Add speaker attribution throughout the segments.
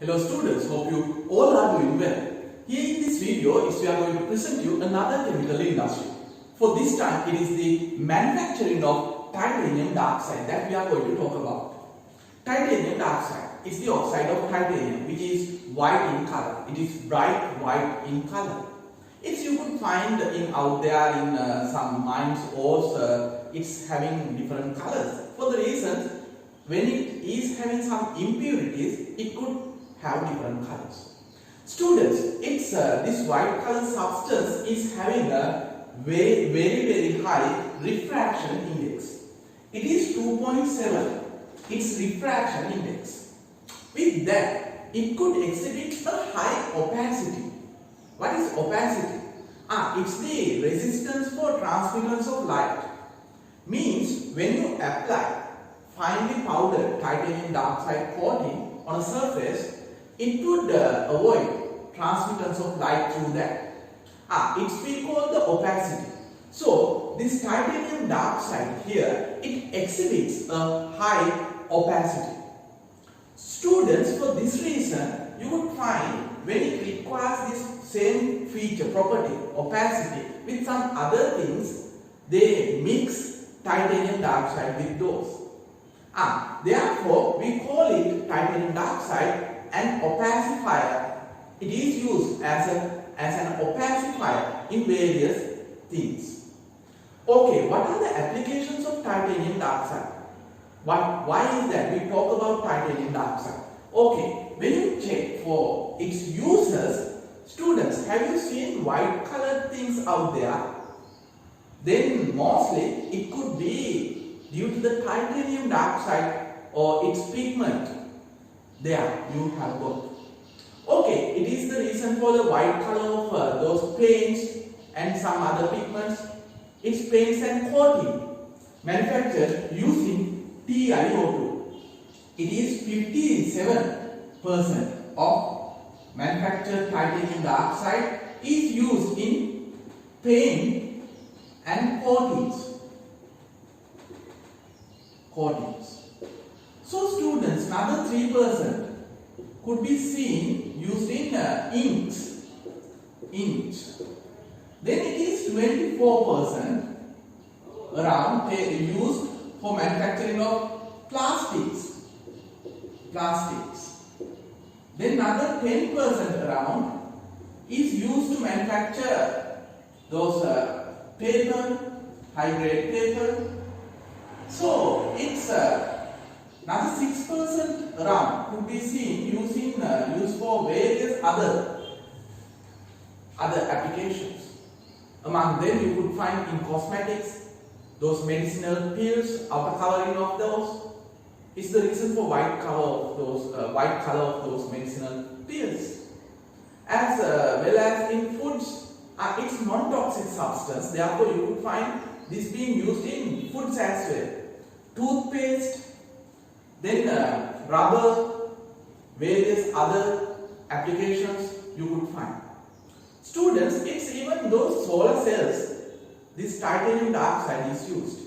Speaker 1: Hello students, hope you all are doing well. Here in this video we are going to present you another chemical industry. For this time it is the manufacturing of titanium dioxide that we are going to talk about. Titanium dioxide is the oxide of titanium which is white in color. It is bright white in color. It's you could find out there in some mines ores, it's having different colors. For the reason when it is having some impurities, it could have different colors. Students, it's this white color substance is having a very high refraction index. It is 2.7. Its refraction index. With that, it could exhibit a high opacity. What is opacity? It's the resistance for transmittance of light. Means when you apply finely powdered titanium dioxide coating on a surface, it would avoid transmittance of light through that. It's we call the opacity. So this titanium dioxide here, it exhibits a high opacity. Students, for this reason, you would find when it requires this same feature, property, opacity with some other things, they mix titanium dioxide with those. Therefore, we call it titanium dioxide an opacifier. It is used as an opacifier in various things. Okay, what are the applications of titanium dioxide? Why is that we talk about titanium dioxide? Okay, when you check for its uses, students, have you seen white colored things out there? Then mostly it could be due to the titanium dioxide or its pigment. There you have got. Okay, it is the reason for the white color of those paints and some other pigments. It's paints and coating manufactured using TiO2. It is 57% of manufactured titanium dioxide is used in paint and coatings. So students, another 3% could be seen used in inks. Then it is 24% around used for manufacturing of plastics. Then another 10% around is used to manufacture those paper, high grade paper. So it's another 6% around could be seen used for various other applications. Among them you could find in cosmetics, those medicinal pills, outer covering of those is the reason for white color of those medicinal pills. As well as in foods, it's non-toxic substance. Therefore, you would find this being used in foods as well. Toothpaste, then rubber, various other applications you could find. Students, it's even those solar cells, this titanium dioxide is used.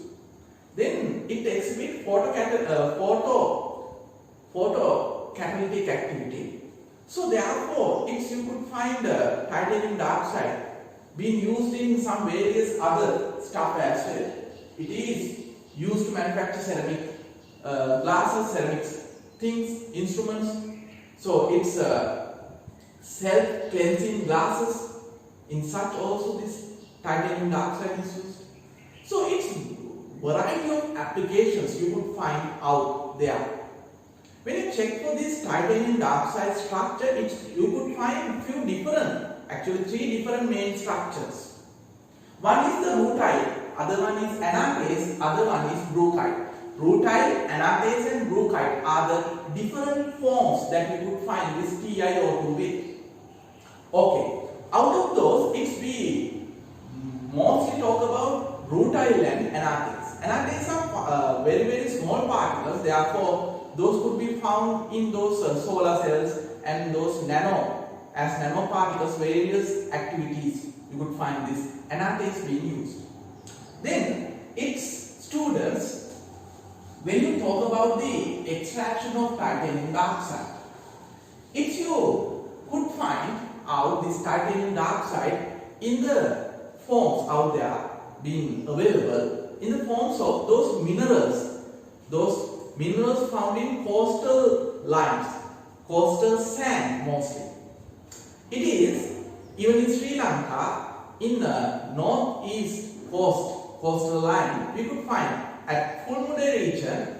Speaker 1: Then it exhibits photocatalytic activity. So therefore, you could find titanium dioxide being used in some various other stuff as well. It is used to manufacture ceramic glasses, ceramics things, instruments. So it's self-cleansing glasses. In such also this titanium dioxide is used. So it's variety of applications you would find out there. When you check for this titanium dioxide structure, you could find three different main structures. One is the rutile, other one is anatase, other one is brucite. Rutile, anatase and brucite are the different forms that you could find this TiO2 with. Okay, out of those, we mostly talk about rutile and anatase. Anatase are very small particles, therefore those could be found in those solar cells and those nanoparticles, various activities you could find this anatase being used. Then its students, when you talk about the extraction of titanium dioxide, if you could find out this titanium dioxide in the forms out there being available in the forms of those minerals found in coastal lines, coastal sand mostly. It is even in Sri Lanka, in the northeast coastal line, we could find at Fulmude region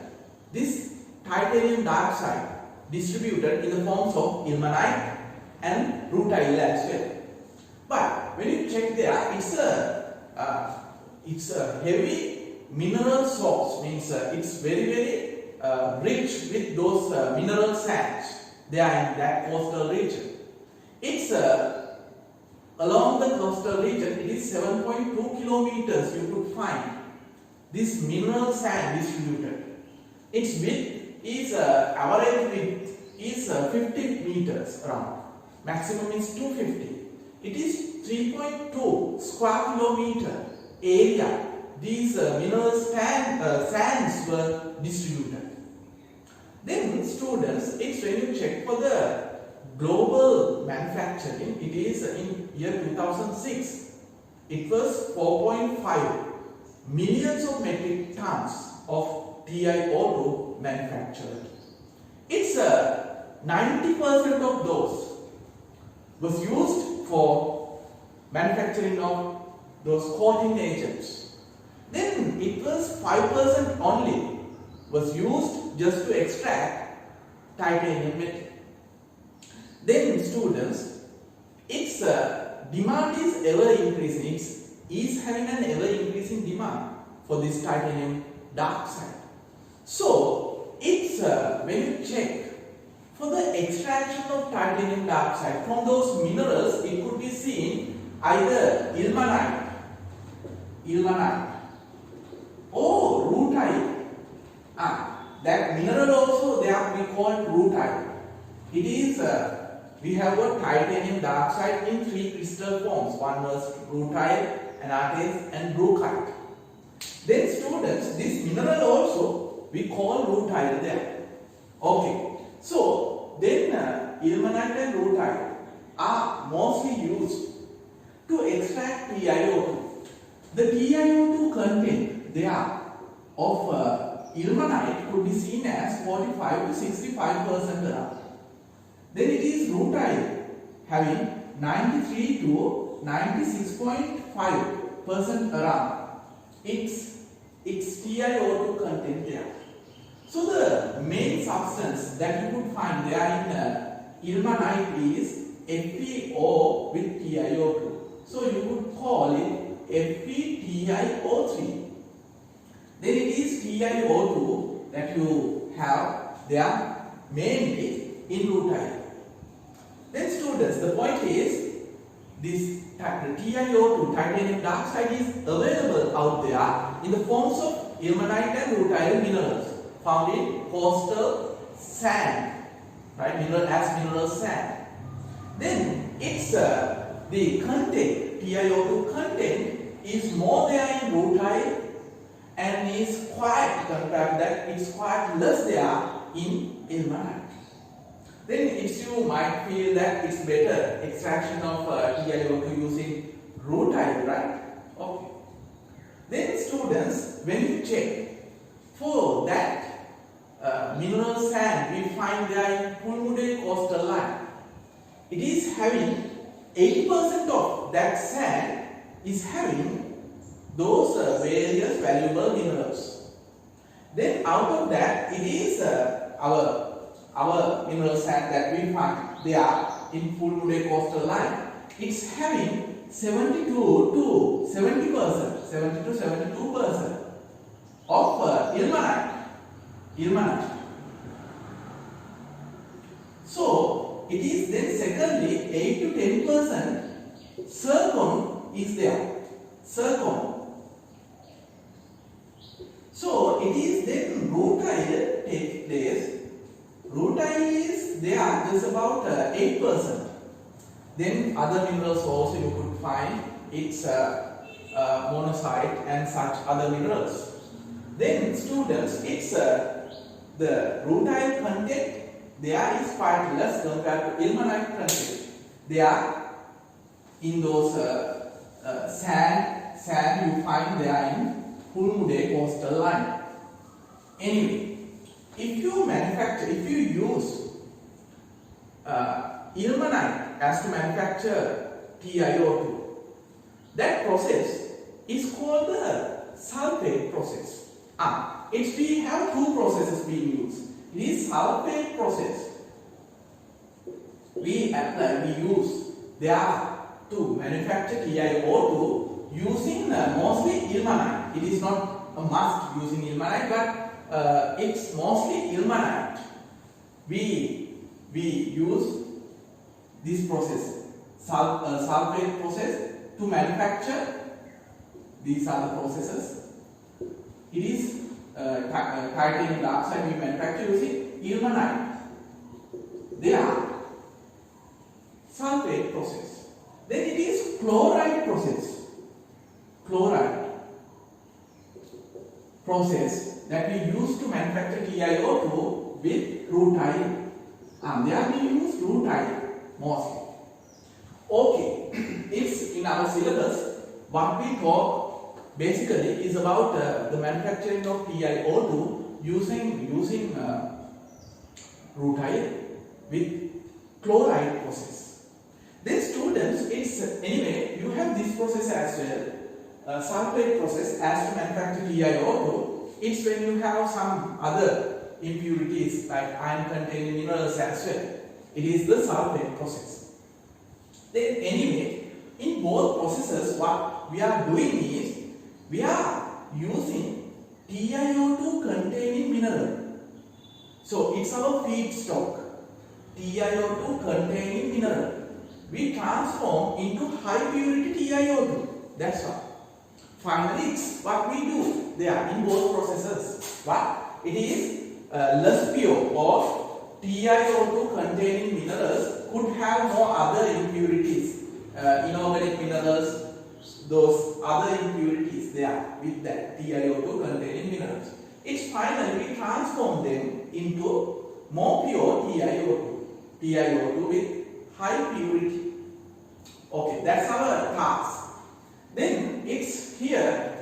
Speaker 1: this titanium dioxide distributed in the forms of ilmenite and rutile as well. But when you check there, it's a heavy mineral source, means it's very rich with those mineral sands. They are in that coastal region. It's along the coastal region. It is 7.2 kilometers. You could find this mineral sand distributed. Its width is average width is 50 meters around. Maximum is 250. It is 3.2 square kilometer area. These mineral sands were distributed. Then students, it's when you check for the global manufacturing, it is in year 2006. It was 4.5 millions of metric tons of TiO2 manufactured. It's 90% of those was used for manufacturing of those coating agents. Then it was 5% only was used just to extract titanium metal. Then students, its demand is ever increasing. It is having an ever increasing demand for this titanium dioxide. So it's when you check for the extraction of titanium dioxide from those minerals, it could be seen either ilmenite or rutile. That mineral also they are called rutile. It is we have a titanium dioxide in 3 crystal forms. One was rutile, anatase and bruchite. Then students, this mineral also we call rutile there. Okay. So then ilmenite and rutile are mostly used to extract TiO2. The TiO2 content there of ilmenite could be seen as 45 to 65% around. Then it is rutile having 93 to 96.5% around its TiO2 content there. So the main substance that you could find there in ilmenite is FeO with TiO2. So you could call it FeTiO3. Then it is TiO2 that you have there mainly in rutile. Then students, the point is this TiO2, titanium dioxide, is available out there in the forms of ilmenite and rutile minerals found in coastal sand, right? Mineral sand. Then it's the content, TiO2 content is more there in rutile and is quite, compared that it's quite less there in ilmenite. Then if you might feel that it's better extraction of TiO2 using rutile, right? Okay. Then students, when you check for that mineral sand we find there in Fulmude coastal line, it is having 80% of that sand is having those various valuable minerals. Then out of that, it is our mineral sand that we find there in Fulmude coastal line. It's having 70 to 72% of ilmenite. So it is then secondly 8 to 10% zircon is there. So it is then rutile takes place. Rutile is there just about 8%. Then other minerals also you could find. It's monazite and such other minerals. Then students, it's the rutile content there is quite less compared to ilmenite content. They are in those sand you find there in Hulmude coastal line. Anyway, if you use ilmenite as to manufacture TiO2, that process is called the sulphate process. We have two processes being used. It is sulphate process. We use there to manufacture TiO2 using mostly ilmenite. It is not a must using ilmenite, but it's mostly ilmenite. We use this process, sulphate process, to manufacture. These are the processes. It is titanium dioxide we manufacture using ilmenite. They are sulphate process. Then it is chloride process. Chloride process that we use to manufacture TiO2 with rutile. There we use rutile mostly. Okay, it's in our syllabus. What we talk basically is about the manufacturing of TiO2 using rutile with chloride process. Then students, it's anyway you have this process as well, sulphate process as to manufacture TiO2. It's when you have some other impurities like iron containing minerals as well. It is the sulphate process. Then anyway, in both processes what we are doing is we are using TiO2 containing mineral. So it's our feedstock, TiO2 containing mineral. We transform into high purity TiO2. That's all. Finally, it's what we do there in both processes. What? It is less pure, or TiO2 containing minerals could have no other impurities, inorganic minerals, those other impurities there with that TiO2 containing minerals. It's finally we transform them into more pure TiO2 with high purity. Okay, that's our task. Then it's here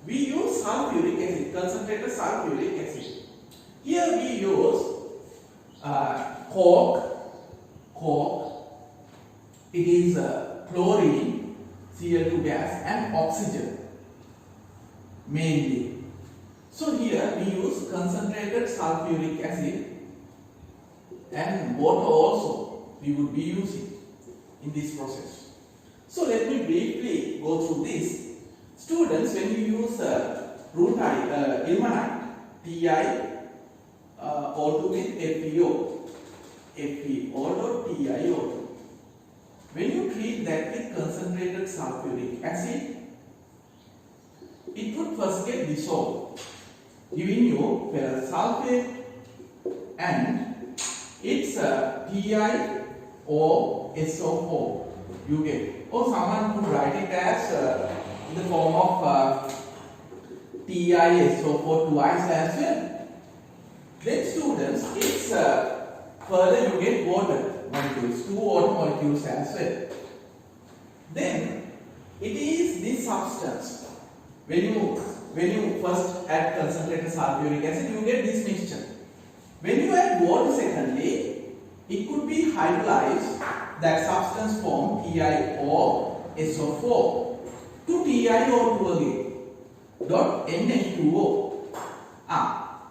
Speaker 1: we use sulfuric acid, concentrated sulfuric acid. Here we use coke. It is chlorine, Cl2 gas, and oxygen mainly. So here we use concentrated sulfuric acid, and water also we would be using in this process. So let me briefly go through this. Students, when you use rutile, ilmenite, TiO2 with FeO or TiO2. When you treat that with concentrated sulfuric acid, it would first get dissolved, giving you ferrous sulfate, and it's TiOSO4 you get. Or someone could write it as in the form of TiSO4 twice as well. Then students, it's further you get water molecules, 2 water molecules as well. Then it is this substance. When you first add concentrated sulfuric acid, you get this mixture. When you add water secondly, it could be hydrolyzed, that substance form TiOSO4 to TiO2 again, dot NH2O.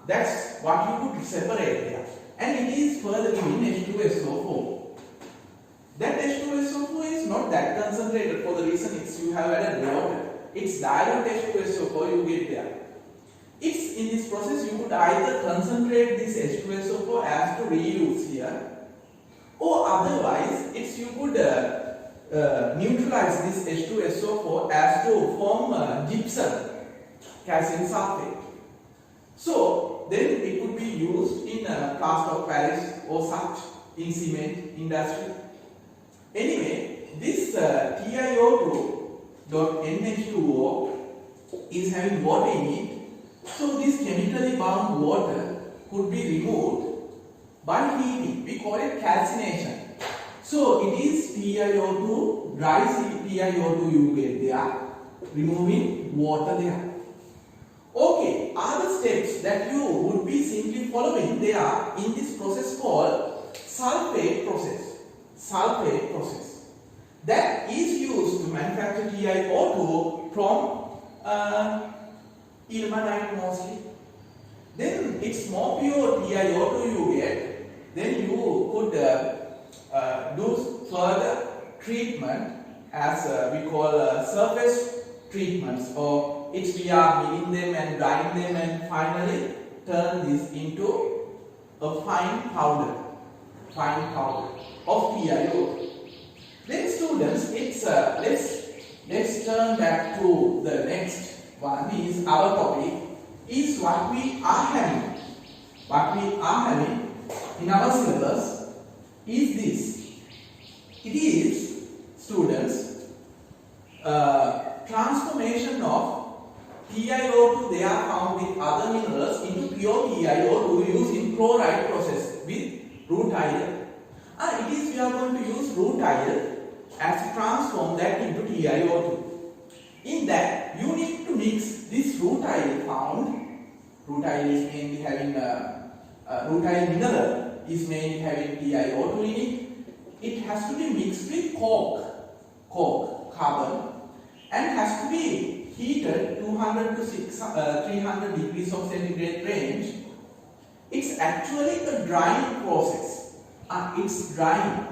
Speaker 1: That's what you could separate there. And it is further given H2SO4. That H2SO4 is not that concentrated for the reason it's you have added water. It's dilute H2SO4 you get there. It's in this process you could either concentrate this H2SO4 as to reuse here, or otherwise it's you could neutralize this H2SO4 as to form gypsum, calcium sulphate. So then it could be used in plaster of Paris or such in cement industry. Anyway, this TiO2.NH2O is having water in it. So this chemically bound water could be removed by heating. we call it calcination. So it is TiO2, dry TiO2 you get there, removing water there. Okay, other steps that you would be simply following there in this process called sulphate process. Sulphate process that is used to manufacture TiO2 from ilmenite mostly. Then it's more pure TiO2 you get. Then you could do further treatment as we call surface treatments, or it's we are milling them and drying them and finally turn this into a fine powder of TiO2. Then students, it's let's turn back to the next one. Is our topic is what we are having. What we are having in our syllabus is this. It is, students, transformation of TiO2 they are found with other minerals into pure TiO2 using chloride process with rutile. It is we are going to use rutile as to transform that into TiO2. In that you need to mix this rutile found. Rutile is mainly having rutile mineral is mainly having TiO2 in it. It has to be mixed with carbon, and has to be heated 200 to 300 degrees of centigrade range. It's actually a drying process. It's drying.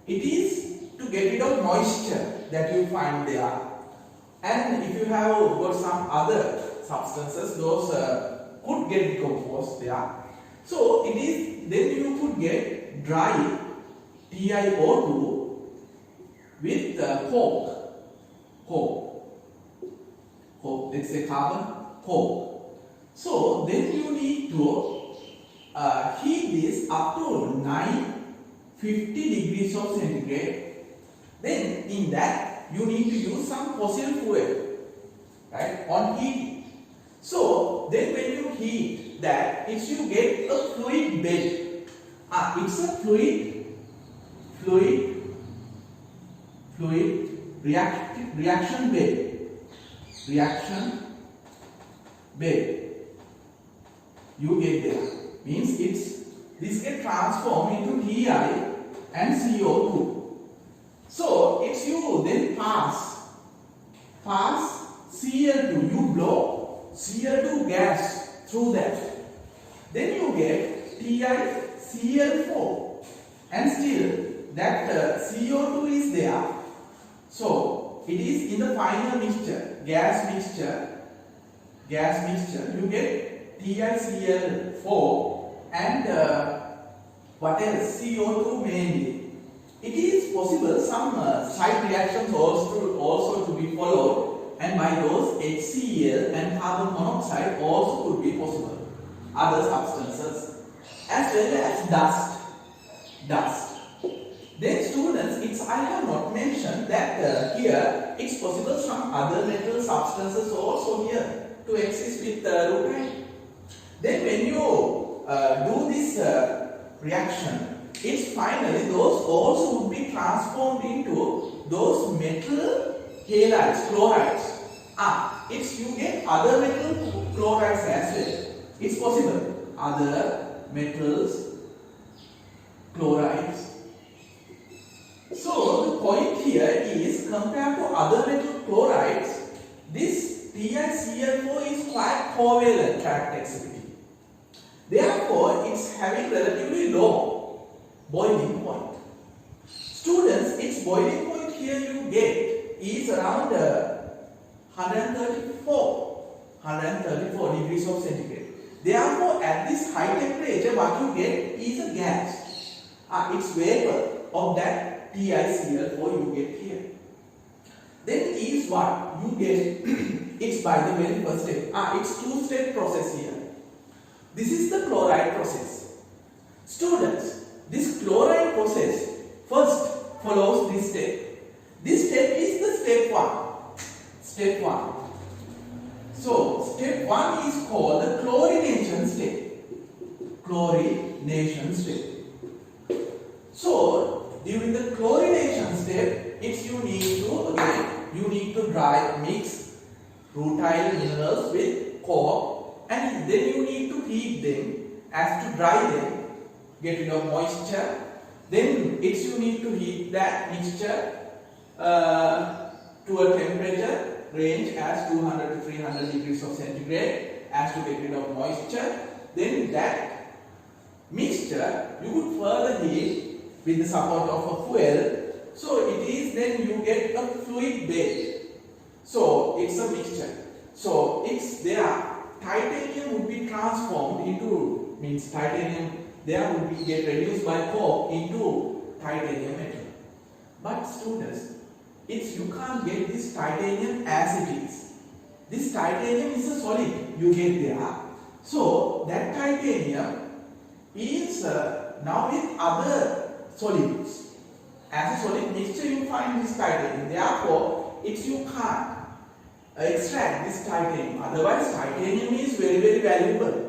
Speaker 1: It is to get rid of moisture that you find there. And if you have got some other substances, those could get decomposed there. So it is, then you could get dry TiO2 with coke, let's say coke. So then you need to heat this up to 950 degrees of centigrade. Then in that you need to use some fossil fuel, right, on heat. So then when you heat that, it's you get a fluid bed. It's a fluid reaction bed. You get there. Means this get transformed into Ti and CO2. So it's you then pass Cl2. You blow Cl2 gas through that. Then you get TiCl4, and still that CO2 is there. So it is in the final mixture, gas mixture. You get TiCl4 and what else? CO2 mainly. It is possible some side reactions also to be followed, and by those HCl and carbon monoxide also could be possible. Other substances as well as dust. Then students, I have not mentioned that here it's possible some other metal substances also here to exist with rutile. Then when you do this reaction, it's finally those also would be transformed into those metal halides, chlorides. It's you get other metal chlorides as well. It's possible. Other metals, chlorides. So the point here is, compared to other metal chlorides, this TiCl4 is quite covalent characteristic. Therefore, it's having relatively low boiling point. Students, its boiling point here you get is around 134 degrees of centigrade. Therefore, at this high temperature, what you get is a gas. It's vapor of that TiCl4 you get here. Then is what you get. It's by the very first step. It's two-step process here. This is the chloride process. Students, this chloride process first follows this step. This step is the step 1. So, step 1 is called the chlorination step. chlorination step. So during the chlorination step, it's you need to dry mix rutile minerals with coke, and then you need to heat them as to dry them, get rid of moisture. Then it's you need to heat that mixture to a temperature range as 200 to 300 degrees of centigrade as to get rid of moisture. Then that mixture you could further heat with the support of a fuel. So it is then you get a fluid bed. So it's a mixture. So it's there. Titanium would be transformed into, means titanium there would be get reduced by coke into titanium metal. But students, you can't get this titanium as it is. This titanium is a solid you get there. So that titanium is now with other solids. As a solid mixture you find this titanium. Therefore, you can't extract this titanium. Otherwise, titanium is very, very valuable.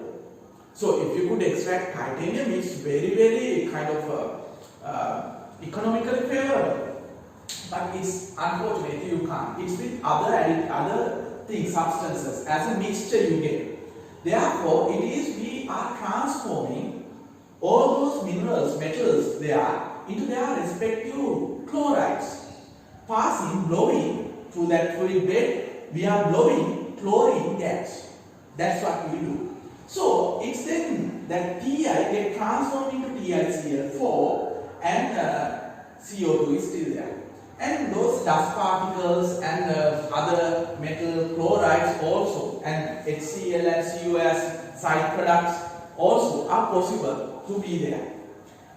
Speaker 1: So if you could extract titanium, it's very, very kind of economically favorable. But it's unfortunately you can't. It's with other things, substances as a mixture you get. Therefore, we are transforming all those minerals, metals there into their respective chlorides. Blowing through that fluid bed, we are blowing chlorine gas. That's what we do. So it's then that Ti get transformed into TiCl4 and CO2 is still there. And those dust particles and other metal chlorides also, and HCl and CO as side products also are possible to be there.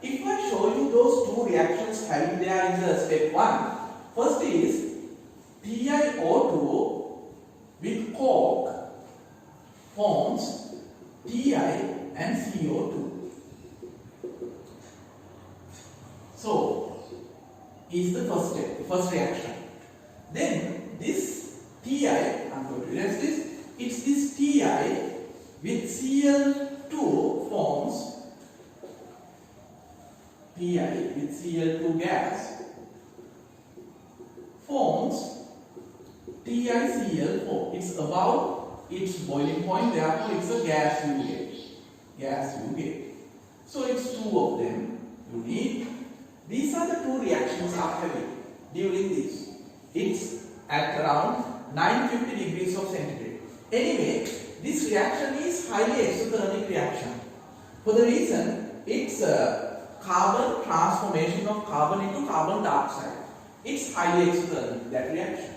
Speaker 1: If I show you those two reactions having there in the step 1, first is TiO2 with coke forms Ti and CO2. So is the first step, the first reaction. Then this Ti, I'm going to erase this, it's this Ti with Cl2 forms Ti with Cl2 gas forms TiCl4. It's above its boiling point, therefore it's a gas you get. Gas you get. So it's two of them you need. These are the two reactions are having during this. It's at around 950 degrees of centigrade. Anyway, this reaction is highly exothermic reaction. For the reason it's a carbon transformation of carbon into carbon dioxide. It's highly exothermic, that reaction.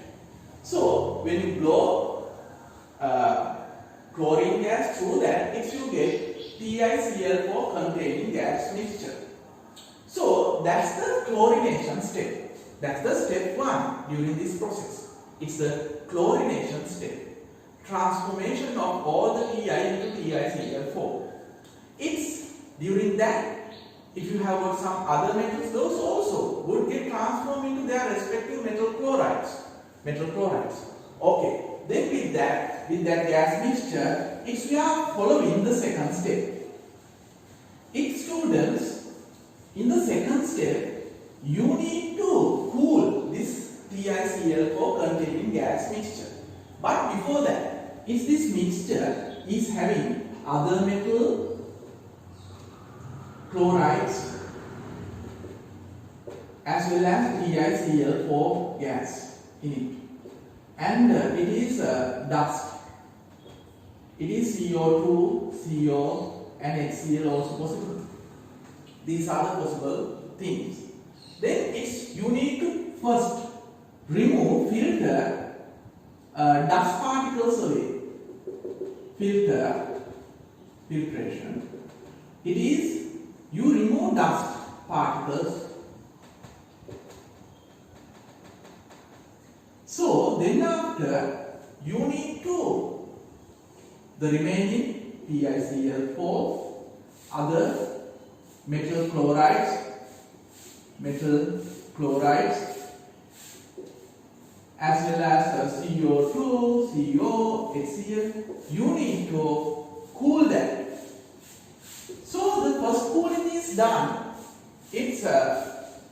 Speaker 1: So when you blow chlorine gas through that, you get TiCl4 containing gas mixture. So that's the chlorination step. That's the step 1 during this process. It's the chlorination step. Transformation of all the Ti into TiCl4. It's during that, if you have got some other metals, those also would get transformed into their respective metal chlorides. Okay. Then with that gas mixture, we are following the second step. Students, in the second step, you need to cool this TiCl4 containing gas mixture. But before that, this mixture is having other metal chlorides as well as TiCl4 gas in it. And it is dust. It is CO2, CO and HCl also possible. These are the possible things. Then you need to first filter dust particles away. Filtration. It is you remove dust particles. So then after you need to the remaining TiCl4 other metal chlorides as well as CO2, CO, HCl, you need to cool that. So first cooling is done, it's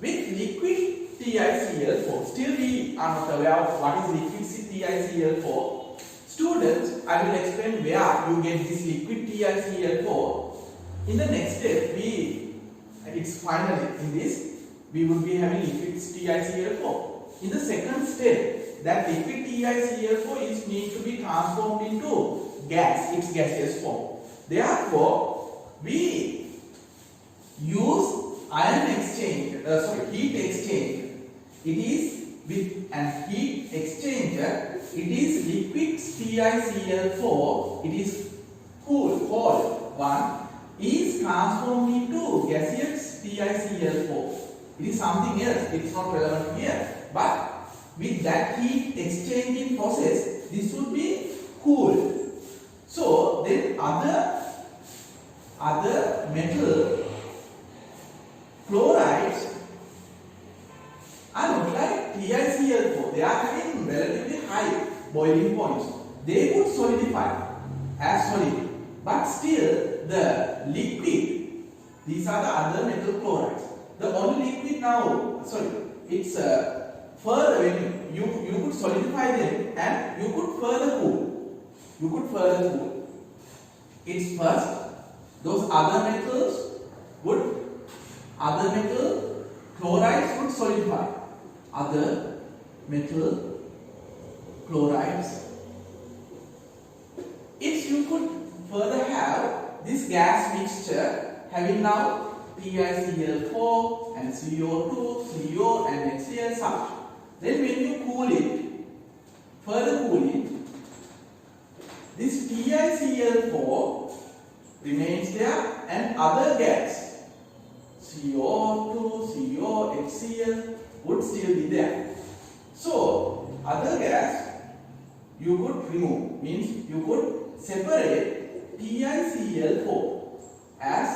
Speaker 1: with liquid TiCl4. Still we are not aware of what is liquid TiCl4. Students, I will explain where you get this liquid TiCl4. In the next step, it's finally in this, we will be having liquid TiCl4. In the second step, that liquid TiCl4 is need to be transformed into gas, its gaseous form. Therefore, we use heat exchange. It is with an heat exchanger. It is liquid TiCl4. It is cold one is transformed into gaseous TiCl4. It is something else. It is not relevant here. But with that heat exchanging process, this would be cooled. So then other metal chlorides are not like TiCl4. They are having relatively high boiling points. They would solidify as solid, but still the liquid, these are the other metal chlorides. The only liquid now, it's further, when you could solidify them and you could further cool. It's first, those other metal chlorides would solidify. Other metal chlorides. If you could further have this gas mixture having now TiCl4 and CO2, CO and HCl such. Then when you cool it, further cool it, this TiCl4 remains there and other gas CO2, CO, HCl would still be there. So other gas you could remove, means you could separate TiCl4 as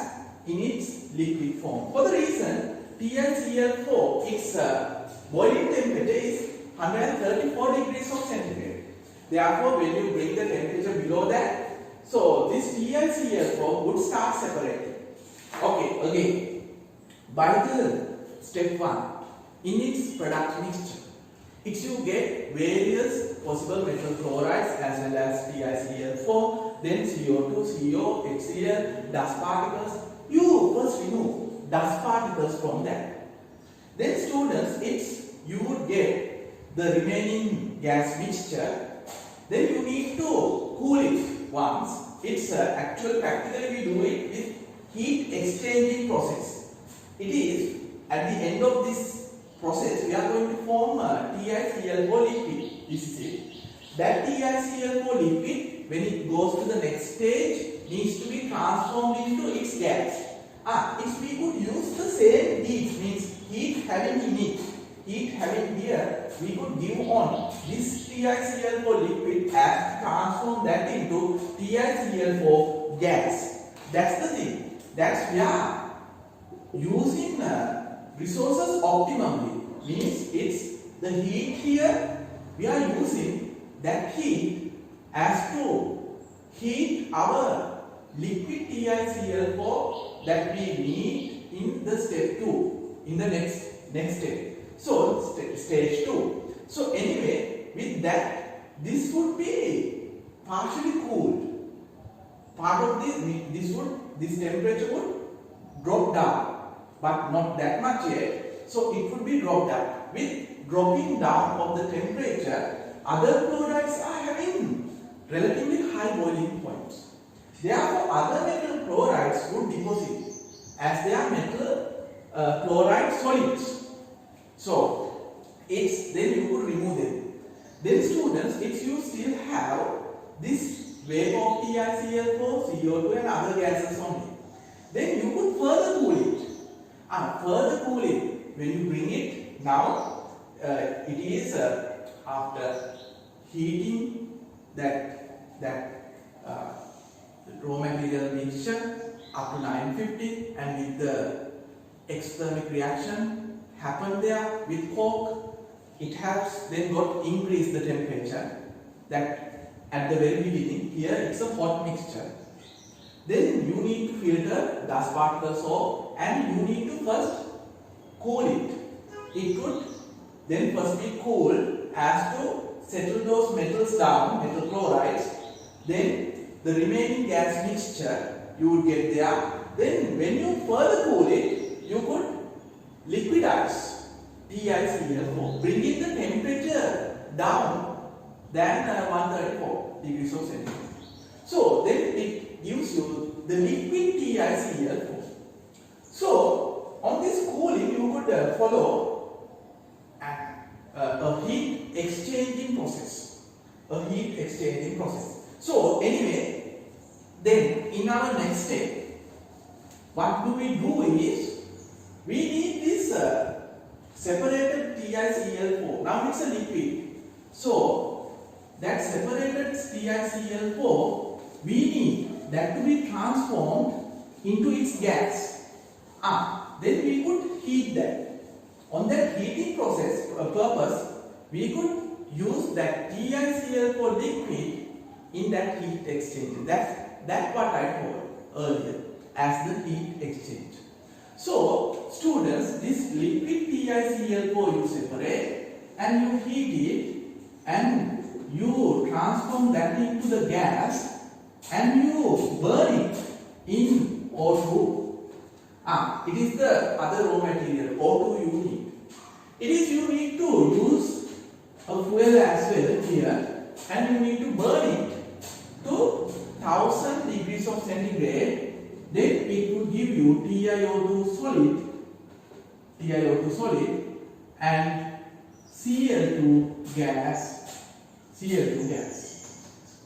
Speaker 1: in its liquid form. For the reason TiCl4, its boiling temperature is 134 degrees of centigrade. Therefore, when you bring the temperature below that, so this TiCl4 would start separating. Okay, again, by the step 1, in its product mixture, if you get various possible metal chlorides as well as TiCl4, then CO2, CO, HCl, dust particles, you first remove dust particles from that. Then students, you would get the remaining gas mixture. Then you need to cool it once. It's practically we do it with heat exchanging process. It is at the end of this process we are going to form TiCl4 liquid. This is it. That TiCl4 liquid, when it goes to the next stage, needs to be transformed into its gas. If we could use the same heat, means heat having in it, heat having here, we could give on this TiCl4 liquid and transform that into TiCl4 gas. That's the thing. That's we are using resources optimally. Means it's the heat here, we are using that heat as to heat our liquid TiCl4 that we need in the step 2, in the next step. So stage 2. So anyway, with that, this would be partially cooled. Part of this temperature would drop down, but not that much yet. So it would be dropped down. With dropping down of the temperature, other chlorides are having relatively high boiling points. Therefore, other metal chlorides would deposit as they are metal chloride solids. So, then you could remove them. Then students, if you still have this vapor of TiCl4, CO2 and other gases only, then you could further cool it. Further cool it. When you bring it, now it is after heating that raw material mixture up to 950, and with the exothermic reaction happened there with coke, it has then got increased the temperature. That at the very beginning, here it's a hot mixture. Then you need to filter dust particles off, and you need to first cool it. It would then first be cooled as to settle those metals down, metal chlorides. Then the remaining gas mixture you would get there. Then when you further cool it, you could liquidize TiCl4, bringing the temperature down than 134 degrees of centigrade. So then it gives you the liquid TiCl4. So on this cooling you could follow a heat exchanging process. So anyway, then in our next step, what do is we need this separated TiCl4. Now it's a liquid. So that separated TiCl4, we need that to be transformed into its gas. Then we could heat that. On that heating process purpose, we could use that TiCl4 liquid in that heat exchanger. That's what I told earlier as the heat exchange. So students, this liquid TiCl4 you separate and you heat it and you transform that into the gas and you burn it in O2. It is the other raw material, O2 you need. It is you need to use a fuel as well here, and you need to burn it to 1000 degrees of centigrade. Then it will give you TiO2 solid and Cl2 gas.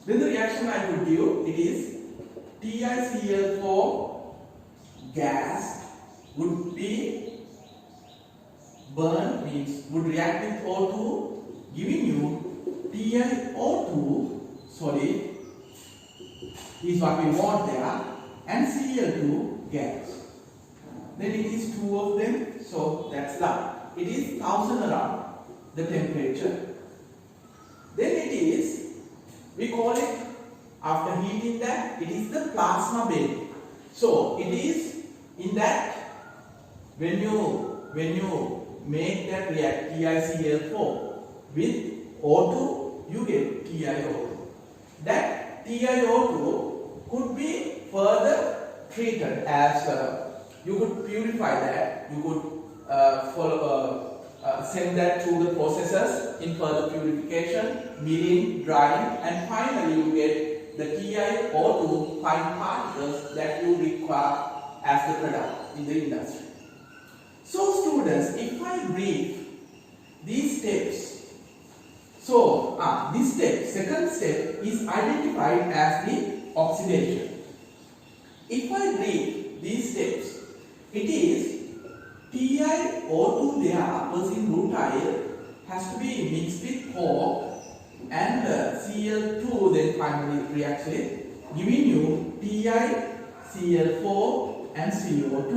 Speaker 1: Then the reaction I would give, it is TiCl4 gas would be burned, means would react with O2, giving you TiO2 solid is what we want there, and Cl2 gas. Then it is two of them, so that's that. It is 1000 around the temperature. Then it is, we call it, after heating that, it is the plasma bed. So it is in that, when you make that react TiCl4 with O2, you get TiO2. That TiO2 could be further treated as you could purify that, you could send that to the processors in further purification, milling, drying, and finally you get the TiO2 fine particles that you require as the product in the industry. So students, if I brief these steps, so this step, second step is identified as the oxidation. If I brief these steps, it is TiO2 there, present rutile, has to be mixed with coke and Cl2 then finally reacts with, giving you TiCl4 and CO2.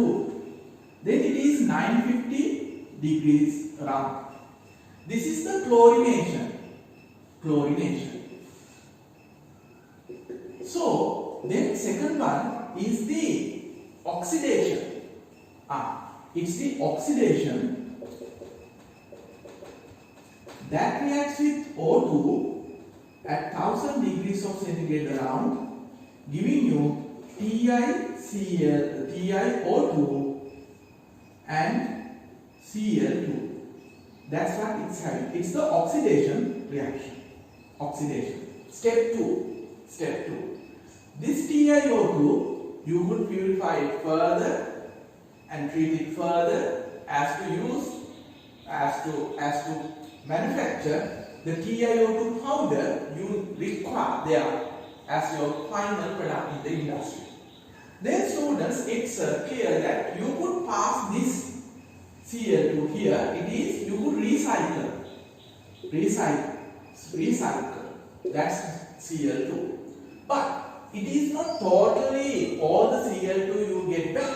Speaker 1: Then it is 950 degrees around. This is the chlorination. So then second one is the oxidation. It's the oxidation that reacts with O2 at 1000 degrees of centigrade around, giving you TiO2 and Cl2. That's what it's having. It's the oxidation reaction. Step 2. This TiO2 you could purify it further and treat it further as to manufacture the TiO2 powder you require there as your final product in the industry. Then students, it's clear that you could pass this Cl2 here, it is you could recycle, that's Cl2. But it is not totally all the Cl2 you get back.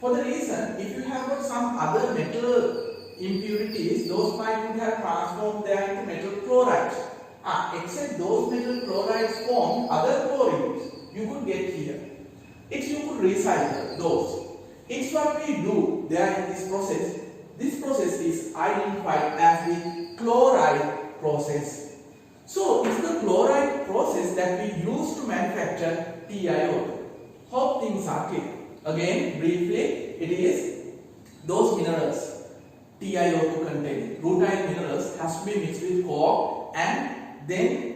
Speaker 1: For the reason, if you have got some other metal impurities, those might would have transformed there into metal chlorides. Except those metal chlorides form other chlorines you could get here. It's you could recycle those. It's what we do there in this process. This process is identified as the chloride process. So it's the chloride process that we use to manufacture TiO2. Hope things are clear. Again, briefly, it is those minerals, TiO2 containing rutile minerals, has to be mixed with coke and then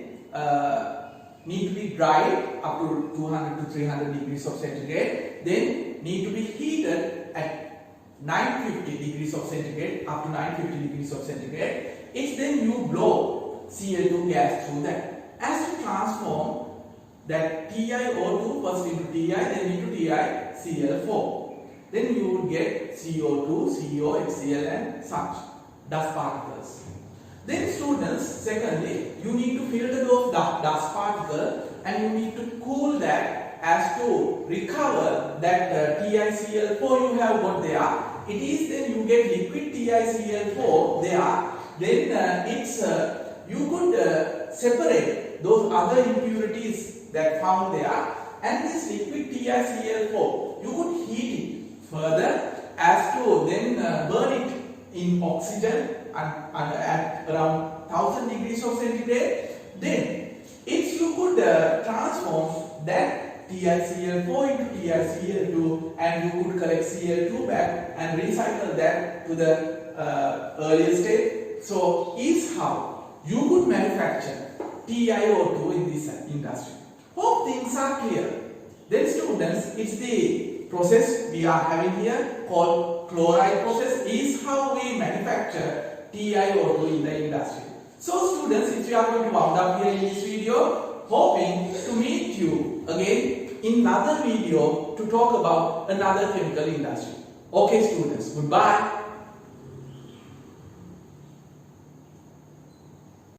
Speaker 1: need to be dried up to 200 to 300 degrees of centigrade. Then need to be heated at 950 degrees of centigrade up to 950 degrees of centigrade. It's then you blow Cl2 gas through that as to transform that TiO2 first into Ti, then into TiCl4. Then you would get CO2, CO, HCl and such dust particles. Then students, secondly, you need to filter those dust particles and you need to cool that as to recover that TiCl4 you have got there. It is then you get liquid TiCl4 there. Then you could separate those other impurities that found there, and this liquid TiCl4 you could heat it further as to then burn it in oxygen at around 1000 degrees of centigrade. Then if you could transform that TiCl4 into TiCl2 and you could collect Cl2 back and recycle that to the earlier state. So is how you could manufacture TiO2 in this industry. Hope things are clear. Then students, it's the process we are having here called chloride process is how we manufacture TiO2 in the industry. So students, if you are going to round up here in this video, hoping to meet you again in another video to talk about another chemical industry. Okay students, goodbye.